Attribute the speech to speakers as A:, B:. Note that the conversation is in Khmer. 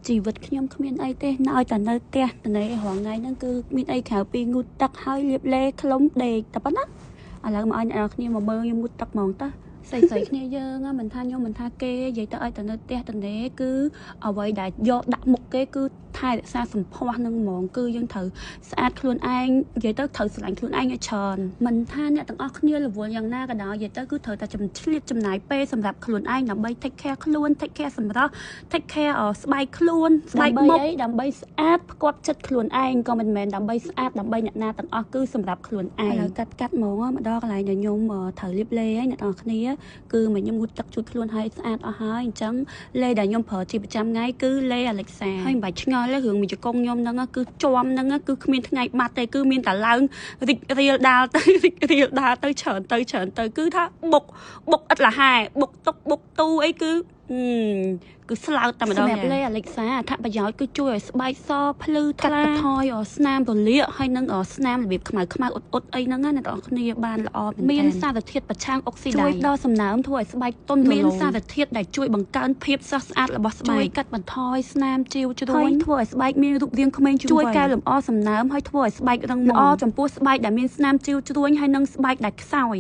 A: ជីវិតខ្ញុំគ្មានអីទេនៅតែនៅផ្ទះតនេះរងថ្ងៃហ្នឹងគឺមានអីក្រៅពីងូតទឹកហើយលាបឡេខ្លុំដេកតែប៉ុណ្ណាឥឡូវមកឲ្យអ្នកគ្នាមកមើលខ្ញុំងូតទឹកហ្មងតើស្អីគ្នាយើងមិនថាខ្ញុំមិនថាគេនិយាយទៅឲ្យតែនៅផ្ទះតនេះគឺអ្វីដែលយកដាក់មុខគេគឺថែរក្សាសម្ផស្សនឹងហ្មងគឺយើងត្រូវស្អាតខ្លួនឯងនិយាយទៅត្រូវស្រឡាញ់ខ្លួនឯងឲ្យច្រើនមិនថាអ្នកទាំងអស់គ្នារវល់យ៉ាងណាក៏ដោយនិយាយទៅគឺត្រូវតែឆ្លៀតចំណាយពេលសម្រាប់ខ្លួនឯងដើម្បី take care ខ្លួន take care សម្រស់ take care ស្បែកខ្លួនស្បែកមុខដើម្បីស្អាតផ្គាប់ចិត្តខ្លួនឯងក៏មិនមែនដើម្បីស្អាតដើម្បីអ្នកណាទាំងអស់គឺសម្រាប់ខ្លួនឯងហើយកាត់ហ្មងមកដល់កន្លែងដែលខ្ញុំត្រូវលាបឡេហើយអ្នកទាំងអស់គ្នាគឺមកខ្ញុំងូតទឹកជូតខ្លួនឲ្យស្អាតអស់ហើយអញ្ចឹងឡេដែលខ្ញុំប្រើជាប្រចាំថ្ងៃគឺឡេ Alexa ហើយមិនបាច់ឆ្ងល់ទេរឿងមីជង្គង់ខ្ញុំហ្នឹងគឺជាប់ហ្នឹងគឺគ្មានថ្ងៃបាត់ទេគឺមានតែឡើងរីករាលដាលទៅច្រើនទៅគឺថាបុកឥតលហែបុកតុកបុកទូអីគឺស្លោតតែម្ដងសម្រាប់ឡេ Alexa អត្ថប្រយោជន៍គឺជួយឲ្យស្បែកសភ្លឺថ្លាកាត់បន្ថយស្នាមរលាកហើយនឹងស្នាមរបៀបខ្មៅអ៊ុតអីហ្នឹងណាអ្នកនរគ្នាបានល្អមានសារធាតុប្រឆាំងអុកស៊ីដៃជួយដល់សំណើមធ្វើឲ្យស្បែកទន់មានសារធាតុដែលជួយបង្កើនភាពស្រស់ស្អាតរបស់ស្បែកជួយកាត់បន្ថយស្នាមជីវជ្រួញធ្វើឲ្យស្បែកមានរូបរាងក្មេងជួយកែលម្អសំណើមហើយធ្វើឲ្យស្បែករឹងមាំល្អចំពោះស្បែកដែលមានស្នាមជីវជ្រួញហើយនឹងស្បែកដែលខ្សោយ